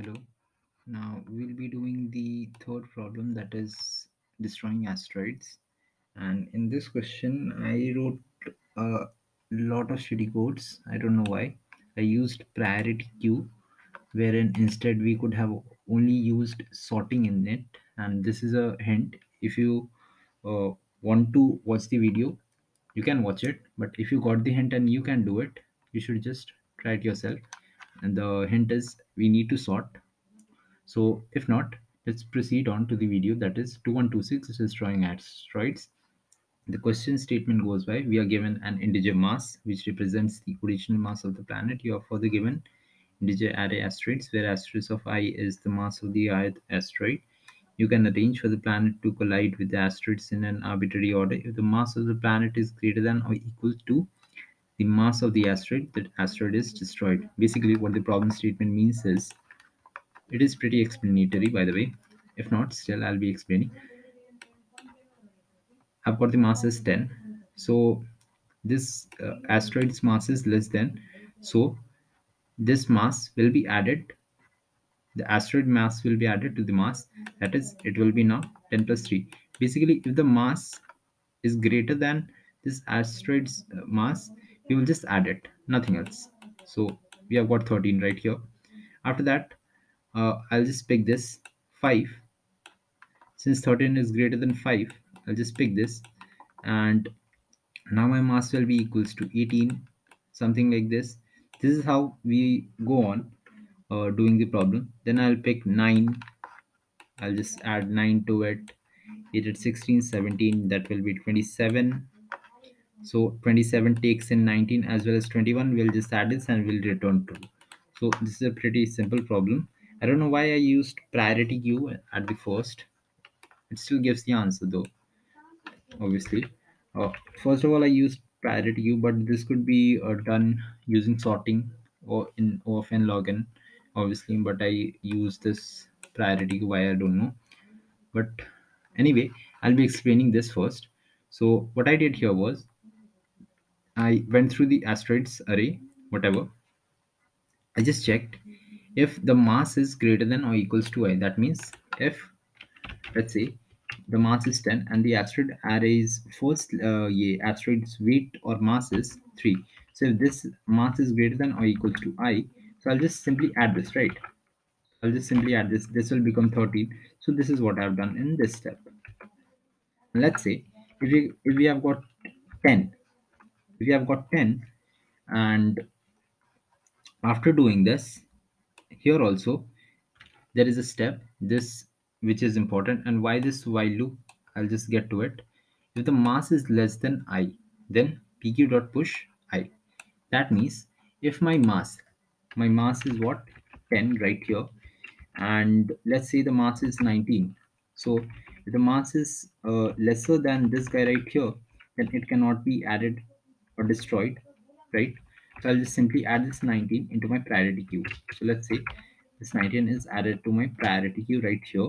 Hello. Now we'll be doing the third problem, that is destroying asteroids. And in this question, I wrote a lot of shitty codes. I don't know why. I used priority queue, wherein instead we could have only used sorting in it. And this is a hint. If you uh, want to watch the video, you can watch it. But if you got the hint and you can do it, you should just try it yourself. And the hint is we need to sort. So if not, let's proceed on to the video, that is 2126 destroying asteroids. The question statement goes by: we are given an integer mass which represents the original mass of the planet. You are further given integer array asteroids where asterisk of I is the mass of the ith asteroid. You can arrange for the planet to collide with the asteroids in an arbitrary order. If the mass of the planet is greater than or equal to the mass of the asteroid, that asteroid is destroyed. Basically, what the problem statement means is, it is pretty explanatory, by the way. If not, still I'll be explaining. I've got the mass is 10. So this asteroid's mass is less than. So this mass will be added. The asteroid mass will be added to the mass. That is, it will be now 10 plus 3. Basically, if the mass is greater than this asteroid's mass, we will just add it. Nothing else. So we have got 13 right here. After that, I'll just pick this 5. Since 13 is greater than 5, I'll just pick this, and now my mass will be equals to 18, something like this. This is how we go on doing the problem. Then I'll pick 9. I'll just add 9 to it. 8 at 16, 17, that will be 27. So 27 takes in 19 as well as 21. We'll just add this and we'll return true. So this is a pretty simple problem. I don't know why I used priority queue at the first. It still gives the answer though, obviously. uh, First of all, I used priority queue, but this could be done using sorting or in ofn login, obviously, but I use this priority queue. Why, I don't know. But anyway, I'll be explaining this first. So what I did here was, I went through the asteroids array, whatever. I just checked if the mass is greater than or equals to I. That means if, let's say, the mass is 10 and the asteroid array's first asteroid's weight or mass is 3. So if this mass is greater than or equal to I, so I'll just simply add this, right? I'll just simply add this. This will become 13. So this is what I've done in this step. Let's say if we have got 10, if we have got 10, and after doing this, here also there is a step this which is important. And why this while loop, I'll just get to it. If the mass is less than I, then pq dot push I. That means if my mass is what, 10 right here, and let's say the mass is 19. So if the mass is lesser than this guy right here, then it cannot be added or destroyed, right? So I'll just simply add this 19 into my priority queue. So let's say this 19 is added to my priority queue right here.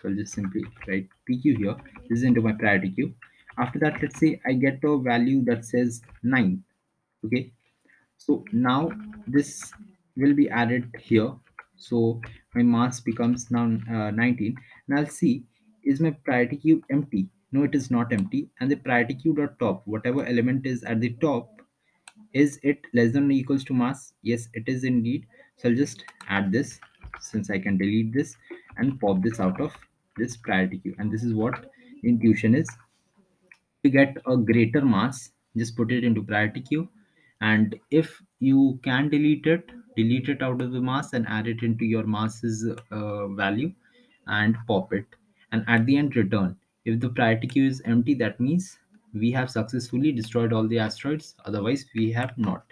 So I'll just simply write pq here. This is into my priority queue. After that, let's say I get a value that says 9. Okay, so now this will be added here. So my mass becomes now 19. And I'll see, is my priority queue empty? No, it is not empty. And the priority queue dot top, whatever element is at the top, is it less than or equals to mass? Yes, it is indeed. So I'll just add this, since I can delete this and pop this out of this priority queue. And this is what intuition is. To get a greater mass, just put it into priority queue. And if you can delete it out of the mass and add it into your mass's value and pop it. And at the end, return. If the priority queue is empty, that means we have successfully destroyed all the asteroids, otherwise we have not.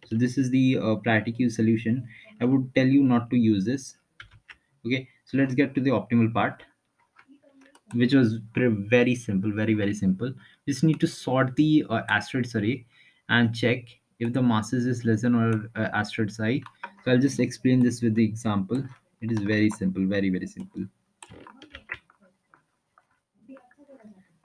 So this is the priority queue solution. I would tell you not to use this. Okay, so let's get to the optimal part, which was very simple, very simple. Just need to sort the asteroids array and check if the masses is less than or asteroids I. So I'll just explain this with the example. It is very simple, very simple.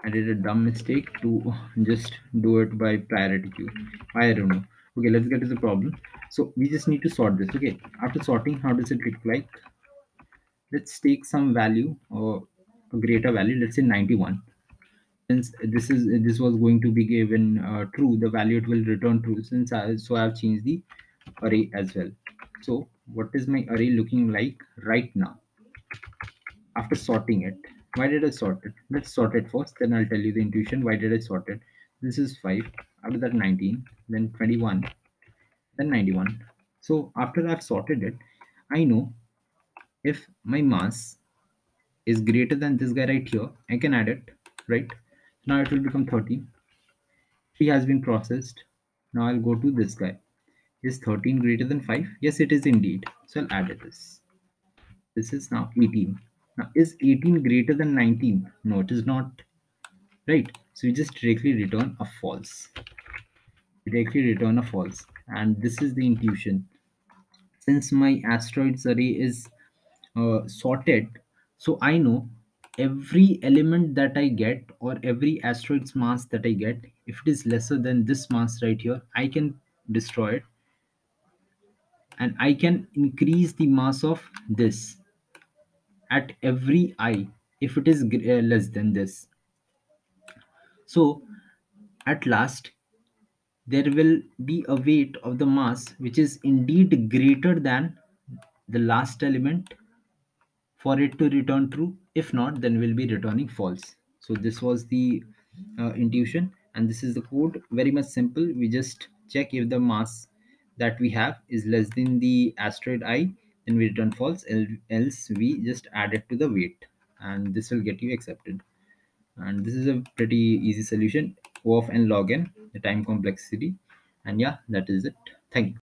I did a dumb mistake to just do it by priority queue. I don't know. Okay, let's get to the problem. So we just need to sort this. Okay, after sorting, how does it look like? let's take some value or a greater value, let's say 91. Since this was going to be given true, the value it will return true. So I have changed the array as well. So what is my array looking like right now after sorting it? Why did I sort it? Let's sort it first, then I'll tell you the intuition. Why did I sort it? This is 5, after that 19, then 21, then 91. So after I've sorted it, I know if my mass is greater than this guy right here, I can add it, right? Now it will become 13. 3 has been processed. Now I'll go to this guy. Is 13 greater than 5? Yes, it is indeed. So I'll add this. This is now 18. Now, is 18 greater than 19? No, it is not. Right? So you just directly return a false. Directly return a false. And this is the intuition. Since my asteroids array is sorted, so I know every element that I get or every asteroid's mass that I get, if it is lesser than this mass right here, I can destroy it, and I can increase the mass of this at every I if it is less than this. So at last there will be a weight of the mass which is indeed greater than the last element for it to return true. If not, then we'll be returning false. So this was the intuition, and this is the code. Very much simple. We just check if the mass that we have is less than the asteroid I, then we return false. Else we just add it to the weight, and this will get you accepted. And this is a pretty easy solution. O of n log n, the time complexity. And yeah, that is it. Thank you.